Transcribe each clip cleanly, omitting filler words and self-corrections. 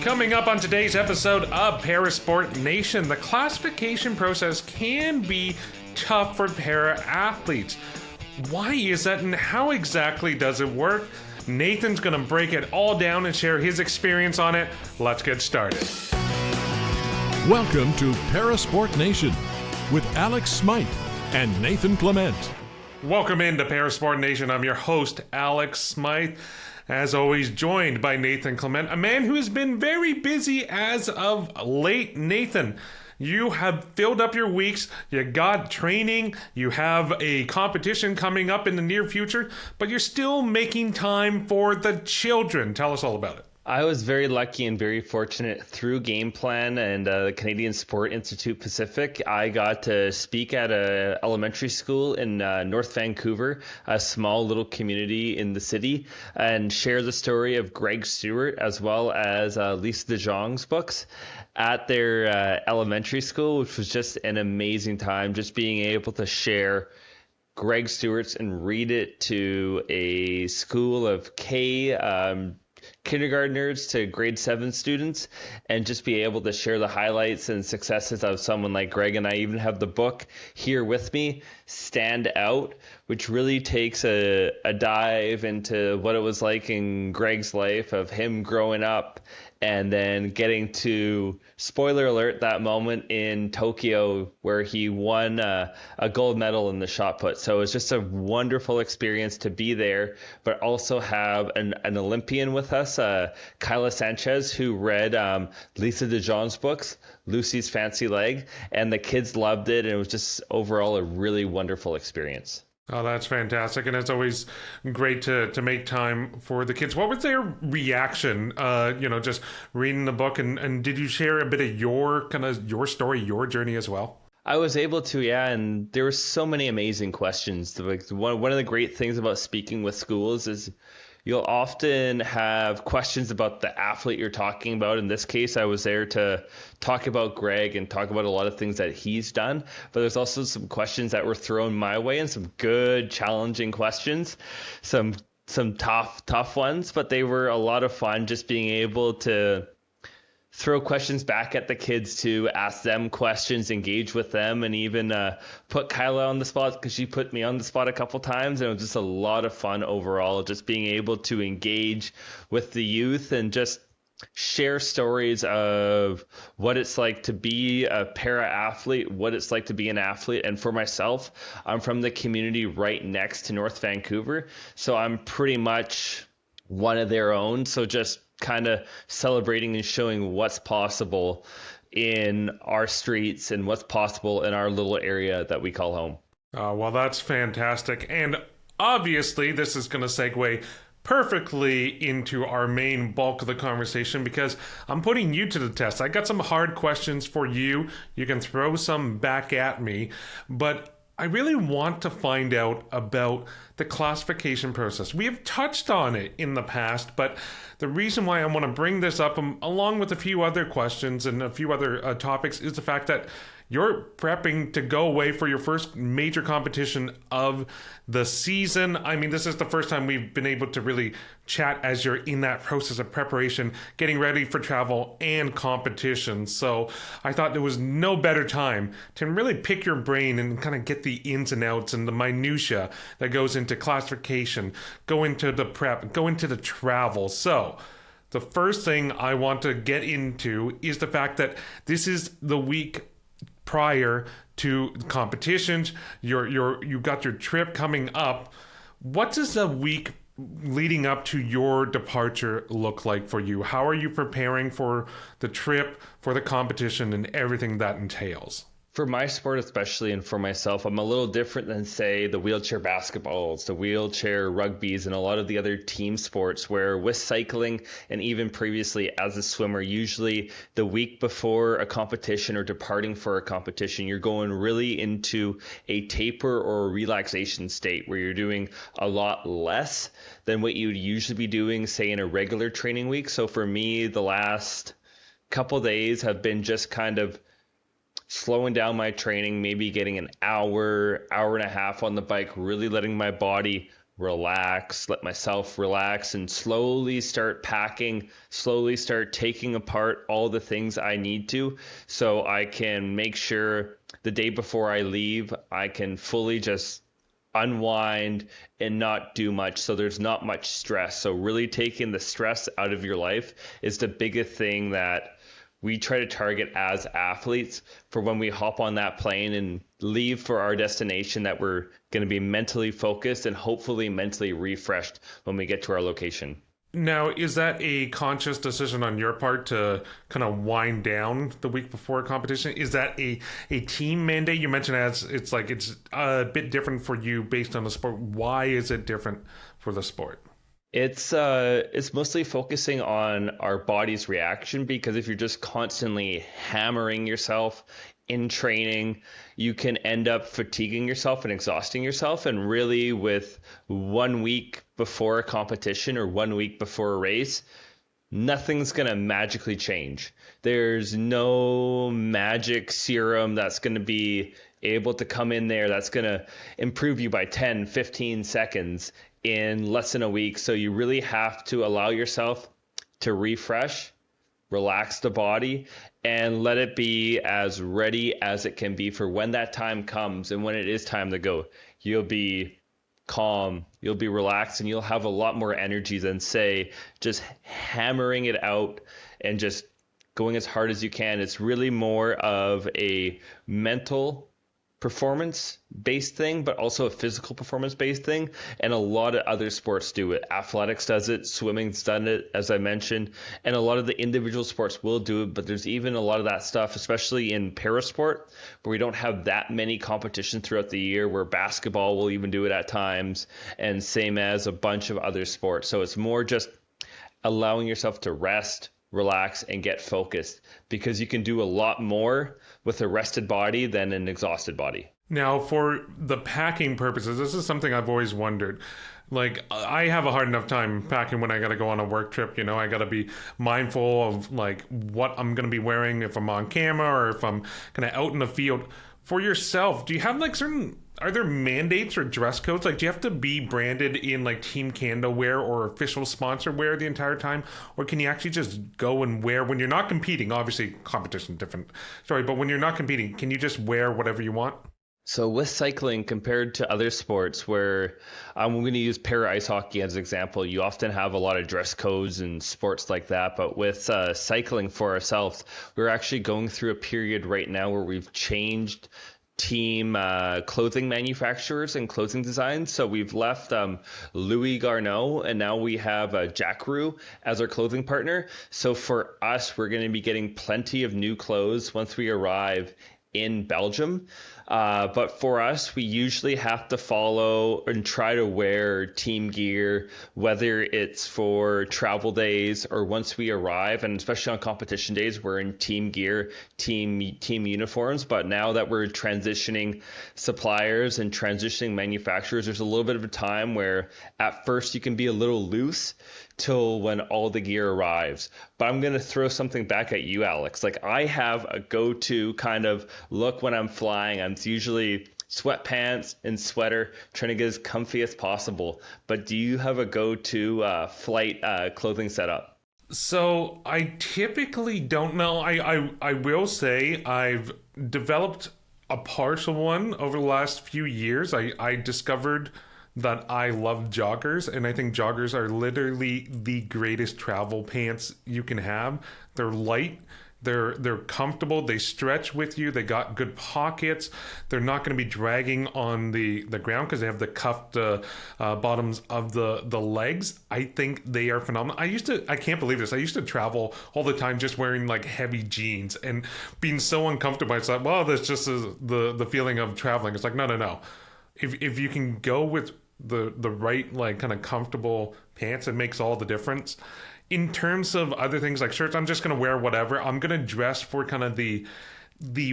Coming up on today's episode of Parasport Nation, the classification process can be tough for para-athletes. Why is that, and how exactly does it work? Nathan's going to break it all down and share his experience on it. Let's get started. Welcome to Parasport Nation with Alex Smyth and Nathan Clement. Welcome into Parasport Nation. I'm your host, Alex Smyth. As always, joined by Nathan Clement, a man who has been very busy as of late. Nathan, you have filled up your weeks, you got training, you have a competition coming up in the near future, but you're still making time for the children. Tell us all about it. I was very lucky and very fortunate through Game Plan and the Canadian Sport Institute Pacific. I got to speak at an elementary school in North Vancouver, a small little community in the city, and share the story of Greg Stewart as well as Lisa DeJong's books at their elementary school, which was just an amazing time, just being able to share Greg Stewart's and read it to a school of kindergartners to grade 7 students, and just be able to share the highlights and successes of someone like Greg. And I even have the book here with me, Stand Out, which really takes a dive into what it was like in Greg's life of him growing up and then getting to, spoiler alert, that moment in Tokyo where he won a gold medal in the shot put. So it was just a wonderful experience to be there, but also have an Olympian with us, Kyla Sanchez, who read Lisa DeJong's books, Lucy's Fancy Leg, and the kids loved it. And it was just overall a really wonderful experience. Oh, that's fantastic. And it's always great to make time for the kids. What was their reaction, just reading the book? And did you share a bit of your story, your journey as well? I was able to, yeah. And there were so many amazing questions. Like one of the great things about speaking with schools is you'll often have questions about the athlete you're talking about. In this case, I was there to talk about Greg and talk about a lot of things that he's done. But there's also some questions that were thrown my way and some good, challenging questions, some tough ones. But they were a lot of fun, just being able to throw questions back at the kids, to ask them questions, engage with them, and even put Kyla on the spot, because she put me on the spot a couple times. And it was just a lot of fun overall, just being able to engage with the youth and just share stories of what it's like to be a para-athlete, what it's like to be an athlete. And for myself, I'm from the community right next to North Vancouver, so I'm pretty much one of their own. So just kind of celebrating and showing what's possible in our streets and what's possible in our little area that we call home. Well, that's fantastic. And obviously, this is going to segue perfectly into our main bulk of the conversation, because I'm putting you to the test. I got some hard questions for you. You can throw some back at me, but I really want to find out about the classification process. We have touched on it in the past, but the reason why I want to bring this up, along with a few other questions and a few other topics, is the fact that you're prepping to go away for your first major competition of the season. I mean, this is the first time we've been able to really chat as you're in that process of preparation, getting ready for travel and competition. So I thought there was no better time to really pick your brain and kind of get the ins and outs and the minutia that goes into classification, go into the prep, go into the travel. So the first thing I want to get into is the fact that this is the week prior to competitions. You got your trip coming up. What does a week leading up to your departure look like for you? How are you preparing for the trip, for the competition, and everything that entails? For my sport especially, and for myself, I'm a little different than, say, the wheelchair basketballs, the wheelchair rugbies, and a lot of the other team sports, where with cycling and even previously as a swimmer, usually the week before a competition or departing for a competition, you're going really into a taper or a relaxation state where you're doing a lot less than what you would usually be doing, say, in a regular training week. So for me, the last couple days have been just kind of slowing down my training, maybe getting an hour and a half on the bike, really letting my body relax, let myself relax, and slowly start packing, slowly start taking apart all the things I need to, so I can make sure the day before I leave, I can fully just unwind and not do much, so there's not much stress. So really taking the stress out of your life is the biggest thing that we try to target as athletes, for when we hop on that plane and leave for our destination, that we're going to be mentally focused and hopefully mentally refreshed when we get to our location. Now, is that a conscious decision on your part to kind of wind down the week before a competition? Is that a team mandate? You mentioned as it's a bit different for you based on the sport. Why is it different for the sport? It's mostly focusing on our body's reaction, because if you're just constantly hammering yourself in training, you can end up fatiguing yourself and exhausting yourself. And really, with 1 week before a competition or 1 week before a race, nothing's going to magically change. There's no magic serum that's going to be able to come in there that's going to improve you by 10, 15 seconds in less than a week. So you really have to allow yourself to refresh, relax the body, and let it be as ready as it can be for when that time comes. And when it is time to go, you'll be calm, you'll be relaxed, and you'll have a lot more energy than, say, just hammering it out and just going as hard as you can. It's really more of a mental performance-based thing, but also a physical performance-based thing. And a lot of other sports do it. Athletics does it, swimming's done it, as I mentioned, and a lot of the individual sports will do it. But there's even a lot of that stuff, especially in parasport, where we don't have that many competitions throughout the year, where basketball will even do it at times, and same as a bunch of other sports. So it's more just allowing yourself to rest, relax, and get focused, because you can do a lot more with a rested body than an exhausted body. Now, for the packing purposes, this is something I've always wondered. Like, I have a hard enough time packing when I got to go on a work trip. I got to be mindful of like what I'm going to be wearing if I'm on camera or if I'm kind of out in the field. For yourself, do you have like are there mandates or dress codes? Like, do you have to be branded in like Team Canada wear or official sponsor wear the entire time? Or can you actually just go and wear when you're not competing? Obviously, competition, different story. But when you're not competing, can you just wear whatever you want? So with cycling, compared to other sports where I'm going to use para ice hockey as an example, you often have a lot of dress codes and sports like that. But with cycling for ourselves, we're actually going through a period right now where we've changed team clothing manufacturers and clothing designs. So we've left Louis Garneau, and now we have Jackaroo as our clothing partner. So for us, we're going to be getting plenty of new clothes once we arrive in Belgium. But for us, we usually have to follow and try to wear team gear, whether it's for travel days or once we arrive, and especially on competition days, we're in team gear, team uniforms. But now that we're transitioning suppliers and transitioning manufacturers, there's a little bit of a time where at first you can be a little loose till when all the gear arrives. But I'm going to throw something back at you, Alex. Like, I have a go-to kind of look when I'm flying. I'm usually sweatpants and sweater, trying to get as comfy as possible. But do you have a go-to flight clothing setup? So I typically don't know. I will say I've developed a partial one over the last few years. I discovered that I love joggers, and I think joggers are literally the greatest travel pants you can have. They're light, they're comfortable, they stretch with you, they got good pockets, they're not going to be dragging on the ground because they have the cuffed bottoms of the legs. I think they are phenomenal. I can't believe this, I used to travel all the time just wearing like heavy jeans and being so uncomfortable. I thought, well, that's just the feeling of traveling. It's like, no. If you can go with the right like kind of comfortable pants, it makes all the difference. In terms of other things like shirts, I'm just going to wear whatever. I'm going to dress for kind of the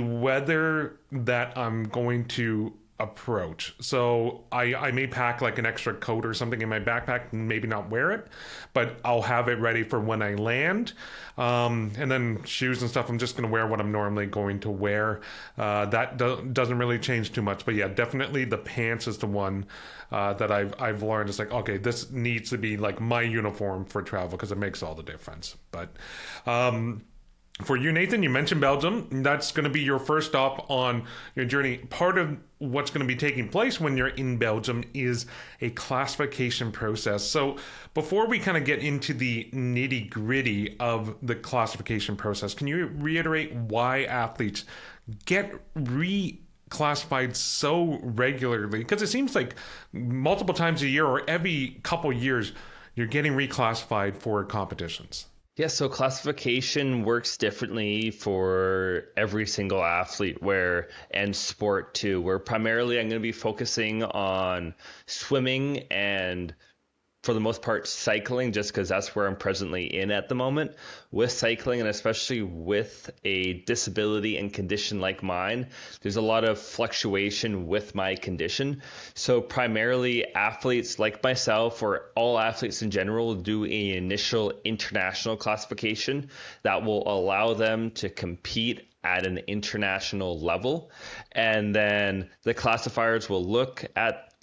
weather that I'm going to approach. So I may pack like an extra coat or something in my backpack and maybe not wear it, but I'll have it ready for when I land. And then shoes and stuff, I'm just going to wear what I'm normally going to wear. That doesn't really change too much. But yeah, definitely the pants is the one that I've learned. It's like, okay, this needs to be like my uniform for travel because it makes all the difference. But for you, Nathan, you mentioned Belgium. That's going to be your first stop on your journey. Part of what's going to be taking place when you're in Belgium is a classification process. So before we kind of get into the nitty gritty of the classification process, can you reiterate why athletes get reclassified so regularly? Because it seems like multiple times a year or every couple years, you're getting reclassified for competitions. Yeah, so classification works differently for every single athlete and sport too, where primarily I'm going to be focusing on swimming and for the most part cycling, just because that's where I'm presently in at the moment. With cycling, and especially with a disability and condition like mine, there's a lot of fluctuation with my condition. So primarily athletes like myself, or all athletes in general, will do an initial international classification that will allow them to compete at an international level. And then the classifiers will look at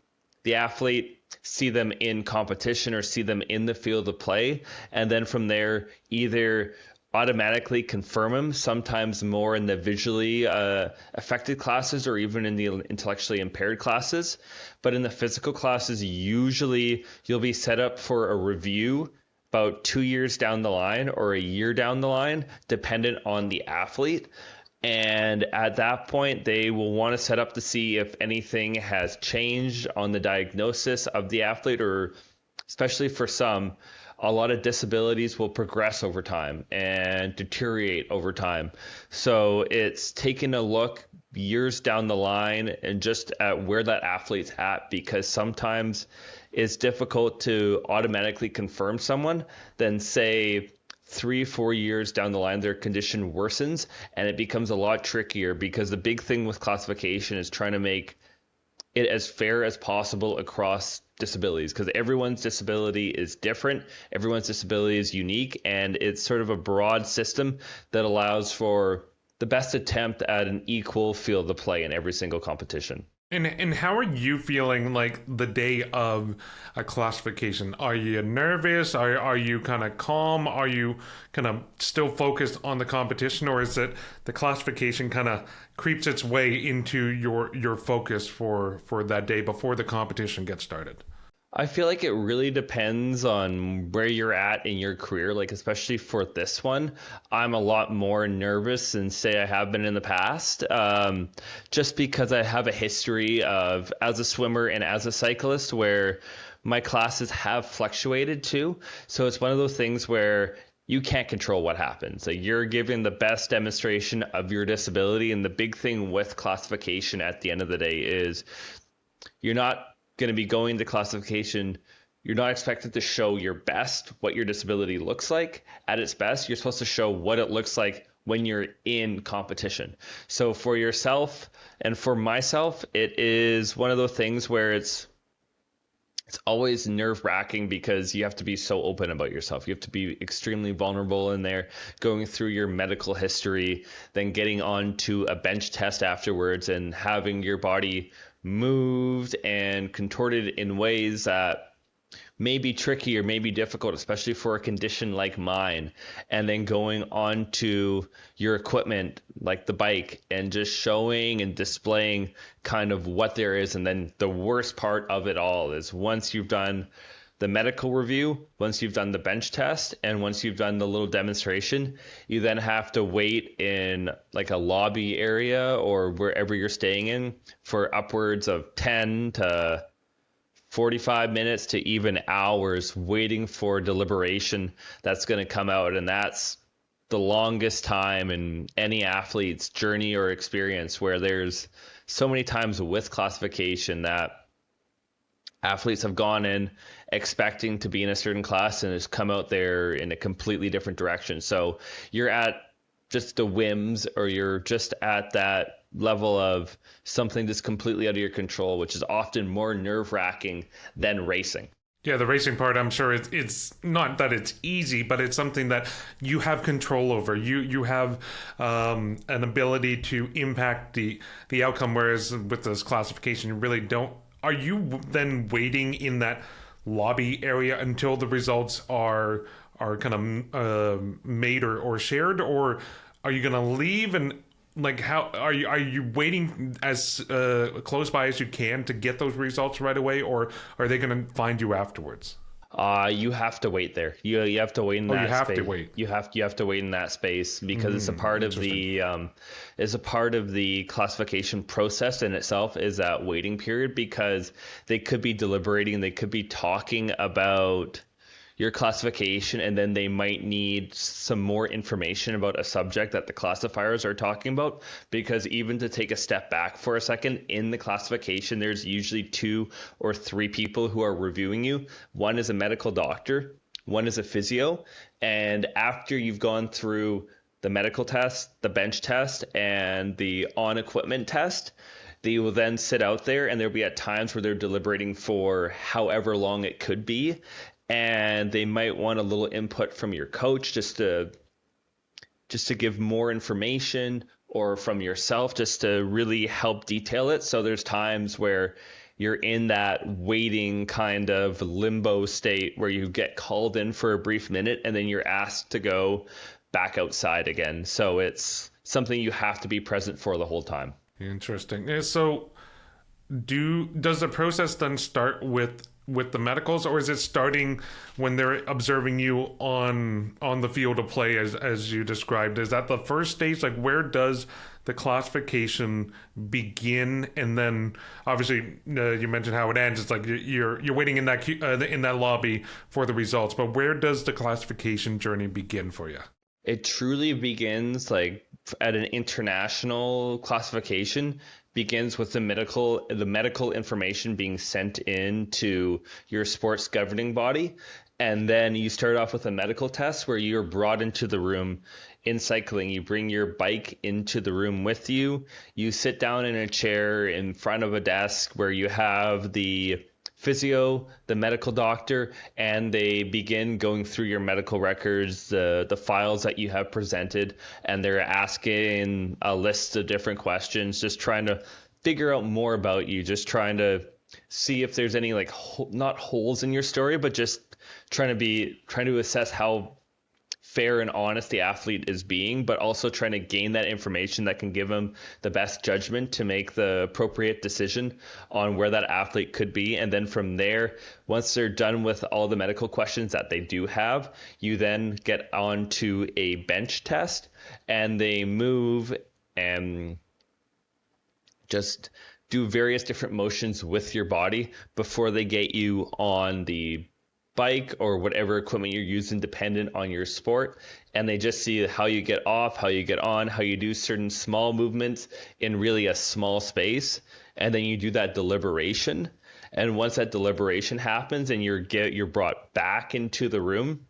the athlete, see them in competition or see them in the field of play, and then from there either automatically confirm them, sometimes more in the visually affected classes or even in the intellectually impaired classes. But in the physical classes, usually you'll be set up for a review about 2 years down the line or a year down the line, dependent on the athlete. And at that point, they will want to set up to see if anything has changed on the diagnosis of the athlete, or especially for some, a lot of disabilities will progress over time and deteriorate over time. So it's taking a look years down the line and just at where that athlete's at, because sometimes it's difficult to automatically confirm someone, then say 3-4 years down the line, their condition worsens, and it becomes a lot trickier, because the big thing with classification is trying to make it as fair as possible across disabilities, because everyone's disability is different, everyone's disability is unique, and it's sort of a broad system that allows for the best attempt at an equal field of play in every single competition. And how are you feeling like the day of a classification? Are you nervous? Are you kind of calm? Are you kind of still focused on the competition, or is it the classification kind of creeps its way into your focus for that day before the competition gets started? I feel like it really depends on where you're at in your career. Like, especially for this one, I'm a lot more nervous than say I have been in the past, just because I have a history of, as a swimmer and as a cyclist, where my classes have fluctuated too. So it's one of those things where you can't control what happens. Like, you're giving the best demonstration of your disability. And the big thing with classification at the end of the day is you're not going to be going to classification, you're not expected to show your best, what your disability looks like at its best. You're supposed to show what it looks like when you're in competition. So for yourself and for myself, it is one of those things where it's always nerve-wracking, because you have to be so open about yourself. You have to be extremely vulnerable in there, going through your medical history, then getting on to a bench test afterwards and having your body moved and contorted in ways that may be tricky or may be difficult, especially for a condition like mine. And then going on to your equipment, like the bike, and just showing and displaying kind of what there is. And then the worst part of it all is once you've done the medical review, once you've done the bench test, and once you've done the little demonstration, you then have to wait in like a lobby area or wherever you're staying in for upwards of 10 to 45 minutes to even hours waiting for deliberation that's going to come out. And that's the longest time in any athlete's journey or experience, where there's so many times with classification that athletes have gone in expecting to be in a certain class and has come out there in a completely different direction. So you're at just the whims, or you're just at that level of something that's completely out of your control, which is often more nerve-wracking than racing. Yeah, the racing part, I'm sure it's not that it's easy, but it's something that you have control over. You have an ability to impact the outcome, whereas with this classification, you really don't. Are you then waiting in that lobby area until the results are kind of made or shared, or are you going to leave and like how are you waiting as close by as you can to get those results right away, or are they going to find you afterwards? You have to wait there. You have to wait in that you have space. to wait. You have to wait in that space because it's a part of the classification process in itself is that waiting period, because they could be deliberating, they could be talking about your classification, and then they might need some more information about a subject that the classifiers are talking about. Because even to take a step back for a second, in the classification, there's usually 2 or 3 people who are reviewing you. One is a medical doctor, one is a physio, and after you've gone through the medical test, the bench test, and the on-equipment test, they will then sit out there, and there'll be at times where they're deliberating for however long it could be. And they might want a little input from your coach just to give more information, or from yourself just to really help detail it. So there's times where you're in that waiting kind of limbo state where you get called in for a brief minute and then you're asked to go back outside again. So it's something you have to be present for the whole time. Interesting. So does the process then start with the medicals, or is it starting when they're observing you on the field of play as you described? Is that the first stage? Like, where does the classification begin? And then obviously you mentioned how it ends. It's like you're waiting in that lobby for the results, but where does the classification journey begin for you? It truly begins like at an international classification, begins with the medical information being sent in to your sports governing body. And then you start off with a medical test where you're brought into the room. In cycling, you bring your bike into the room with you. You sit down in a chair in front of a desk where you have the physio, the medical doctor, and they begin going through your medical records, the files that you have presented, and they're asking a list of different questions, just trying to figure out more about you, just trying to see if there's any like not holes in your story, but just trying to assess how fair and honest the athlete is being, but also trying to gain that information that can give them the best judgment to make the appropriate decision on where that athlete could be. And then from there, once they're done with all the medical questions that they do have, you then get on to a bench test, and they move and just do various different motions with your body before they get you on the bike or whatever equipment you're using dependent on your sport. And they just see how you get off, how you get on, how you do certain small movements in really a small space. And then you do that deliberation. And once that deliberation happens and you're brought back into the room,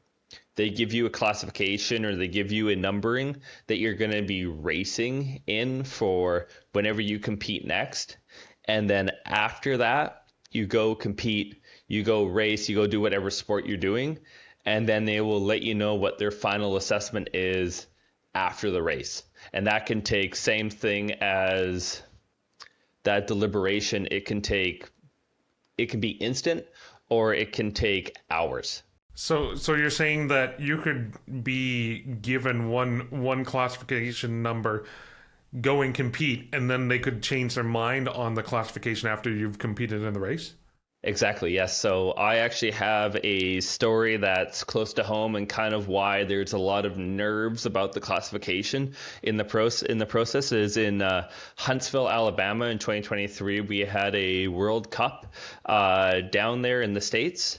they give you a classification or they give you a numbering that you're going to be racing in for whenever you compete next. And then after that, you go compete, you go race, you go do whatever sport you're doing, and then they will let you know what their final assessment is after the race. And that can take, same thing as that deliberation, it can be instant or it can take hours. So you're saying that you could be given one classification number, go and compete, and then they could change their mind on the classification after you've competed in the race? Exactly, yes. So I actually have a story that's close to home and kind of why there's a lot of nerves about the classification in the process is in Huntsville, Alabama in 2023. We had a World Cup down there in the States.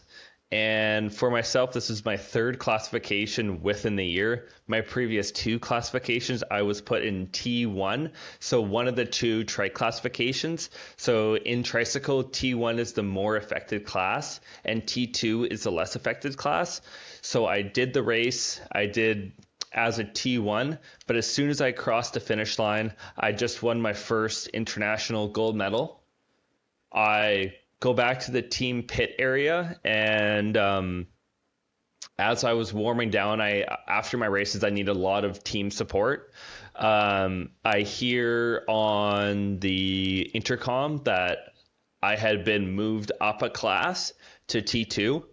And for myself, this is my third classification within the year. My previous 2 classifications, I was put in T1. So one of the 2 trike classifications. So in tricycle, T1 is the more affected class and T2 is the less affected class. So I did the race. I did as a T1, but as soon as I crossed the finish line, I just won my first international gold medal. I go back to the team pit area, and as I was warming down, after my races, I needed a lot of team support. I hear on the intercom that I had been moved up a class to T2,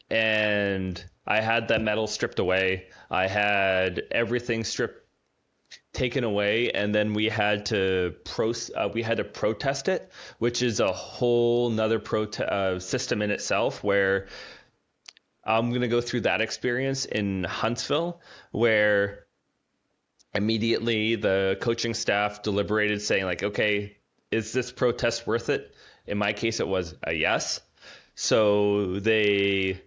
and I had that medal stripped away. I had everything taken away, and then we had to protest it, which is a whole nother system in itself, where I'm going to go through that experience in Huntsville, where immediately the coaching staff deliberated, saying like, okay, is this protest worth it? In my case, it was a yes. So they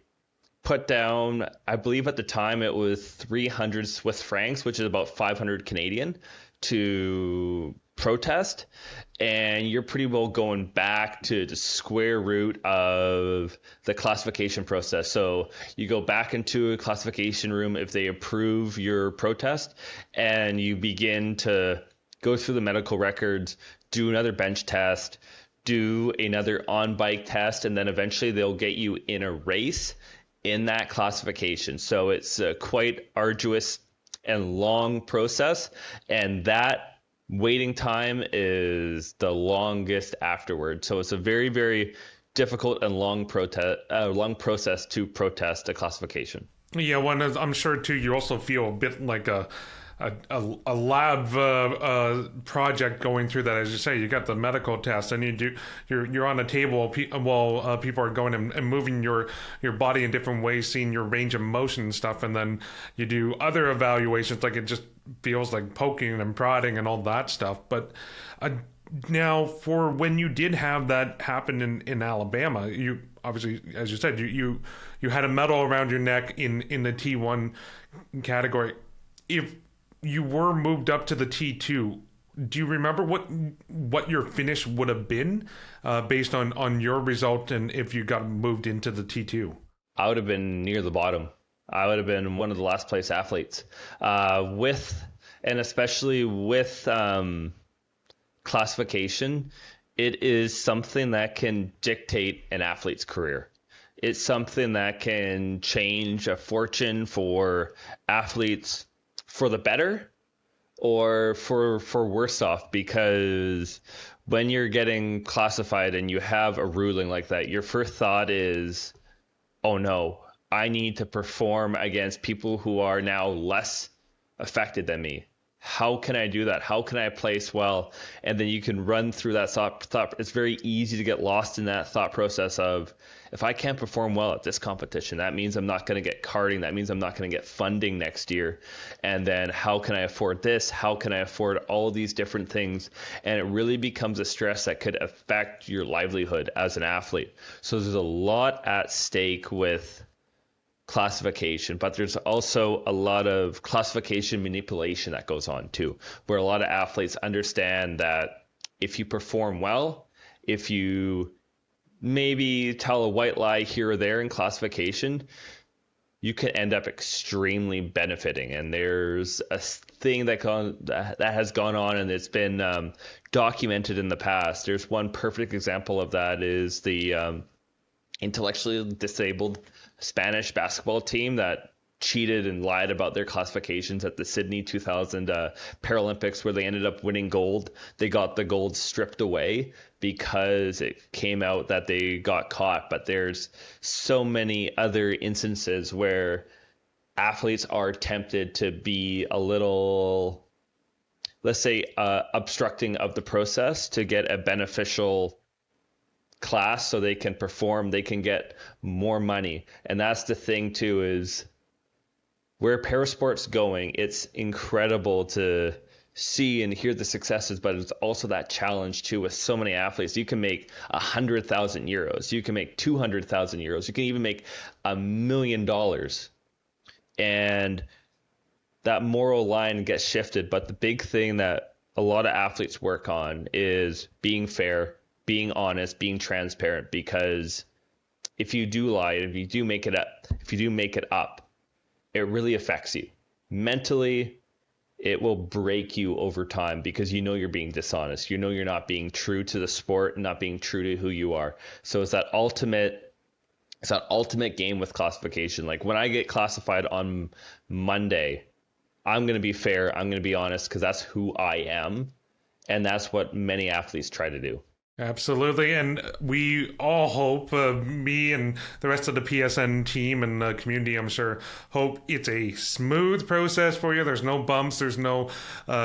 put down, I believe at the time it was 300 Swiss francs, which is about 500 Canadian, to protest. And you're pretty well going back to the square root of the classification process. So you go back into a classification room if they approve your protest, and you begin to go through the medical records, do another bench test, do another on-bike test, and then eventually they'll get you in a race in that classification. So it's a quite arduous and long process, and that waiting time is the longest afterward. So it's a very, very difficult and long process to protest a classification. Yeah, I'm sure too, you also feel a bit like a lab project going through that. As you say, you got the medical test, and you're on a table while people are going and moving your body in different ways, seeing your range of motion and stuff, and then you do other evaluations. Like, it just feels like poking and prodding and all that stuff. But now, for when you did have that happen in Alabama, you obviously, as you said, you had a medal around your neck in the T1 category. If you were moved up to the T2, do you remember what your finish would have been based on your result, and if you got moved into the T2? I would have been near the bottom. I would have been one of the last place athletes. Especially with classification, it is something that can dictate an athlete's career. It's something that can change a fortune for athletes for the better or for worse off, because when you're getting classified and you have a ruling like that, your first thought is, oh no, I need to perform against people who are now less affected than me. How can I do that? How can I place well? And then you can run through that thought. It's very easy to get lost in that thought process of, if I can't perform well at this competition, that means I'm not going to get karting. That means I'm not going to get funding next year. And then how can I afford this? How can I afford all these different things? And it really becomes a stress that could affect your livelihood as an athlete. So there's a lot at stake with classification, but there's also a lot of classification manipulation that goes on too, where a lot of athletes understand that if you perform well, if you maybe tell a white lie here or there in classification, you can end up extremely benefiting. And there's a thing that has gone on, and it's been documented in the past. There's one perfect example of that is the intellectually disabled Spanish basketball team that cheated and lied about their classifications at the Sydney 2000 Paralympics, where they ended up winning gold. They got the gold stripped away because it came out that they got caught. But there's so many other instances where athletes are tempted to be a little, let's say, obstructing of the process to get a beneficial class so they can perform, they can get more money. And that's the thing too, is where parasport's going, it's incredible to see and hear the successes, but it's also that challenge too with so many athletes. You can make 100,000 euros, you can make 200,000 euros, you can even make $1 million, and that moral line gets shifted. But the big thing that a lot of athletes work on is being fair, being honest, being transparent, because if you do lie, if you do make it up, it really affects you mentally, it will break you over time because you know you're being dishonest. You know you're not being true to the sport and not being true to who you are. So it's that ultimate game with classification. Like when I get classified on Monday, I'm going to be fair. I'm going to be honest because that's who I am. And that's what many athletes try to do. Absolutely, and we all hope, me and the rest of the PSN team and community, I'm sure, hope it's a smooth process for you. There's no bumps, there's no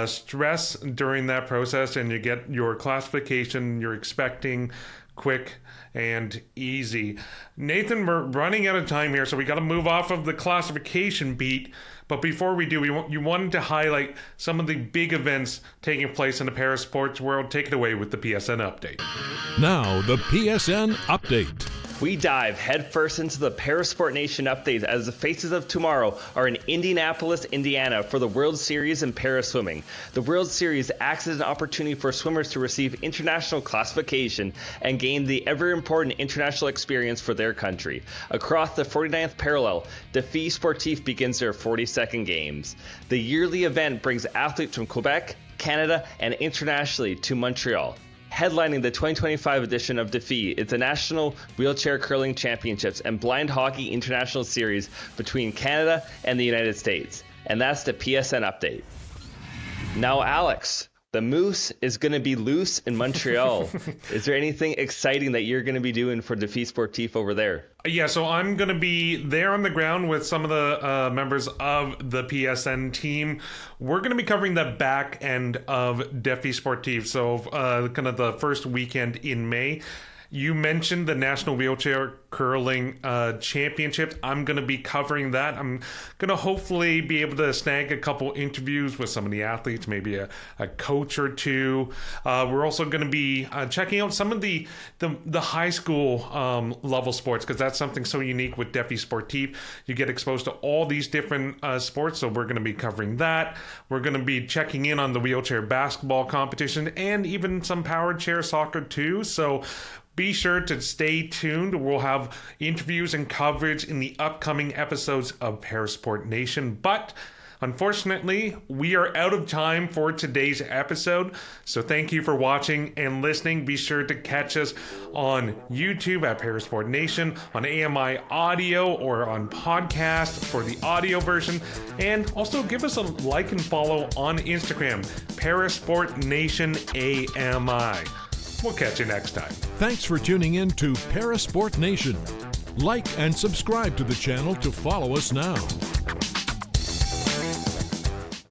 stress during that process, and you get your classification you're expecting quick and easy. Nathan, we're running out of time here, so we got to move off of the classification beat. But before we do, you wanted to highlight some of the big events taking place in the parasports world. Take it away with the PSN update. Now, the PSN update. We dive headfirst into the Parasport Nation update as the faces of tomorrow are in Indianapolis, Indiana for the World Series in paraswimming. The World Series acts as an opportunity for swimmers to receive international classification and gain the ever-important international experience for their country. Across the 49th parallel, Défi Sportif begins their 42nd games. The yearly event brings athletes from Quebec, Canada, and internationally to Montreal. Headlining the 2025 edition of Défi is the National Wheelchair Curling Championships and Blind Hockey International Series between Canada and the United States. And that's the PSN update. Now, Alex, the Moose is going to be loose in Montreal. Is there anything exciting that you're going to be doing for Défi Sportif over there? Yeah, so I'm going to be there on the ground with some of the members of the PSN team. We're going to be covering the back end of Défi Sportif, so kind of the first weekend in May. You mentioned the National Wheelchair Curling Championships. I'm going to be covering that. I'm going to hopefully be able to snag a couple interviews with some of the athletes, maybe a coach or two. We're also going to be checking out some of the high school level sports, because that's something so unique with Défi Sportif. You get exposed to all these different sports, so we're going to be covering that. We're going to be checking in on the wheelchair basketball competition and even some powered chair soccer too. So be sure to stay tuned. We'll have interviews and coverage in the upcoming episodes of Parasport Nation. But unfortunately, we are out of time for today's episode. So thank you for watching and listening. Be sure to catch us on YouTube at Parasport Nation, on AMI Audio, or on podcast for the audio version. And also give us a like and follow on Instagram, Parasport Nation AMI. We'll catch you next time. Thanks for tuning in to Parasport Nation. Like and subscribe to the channel to follow us now.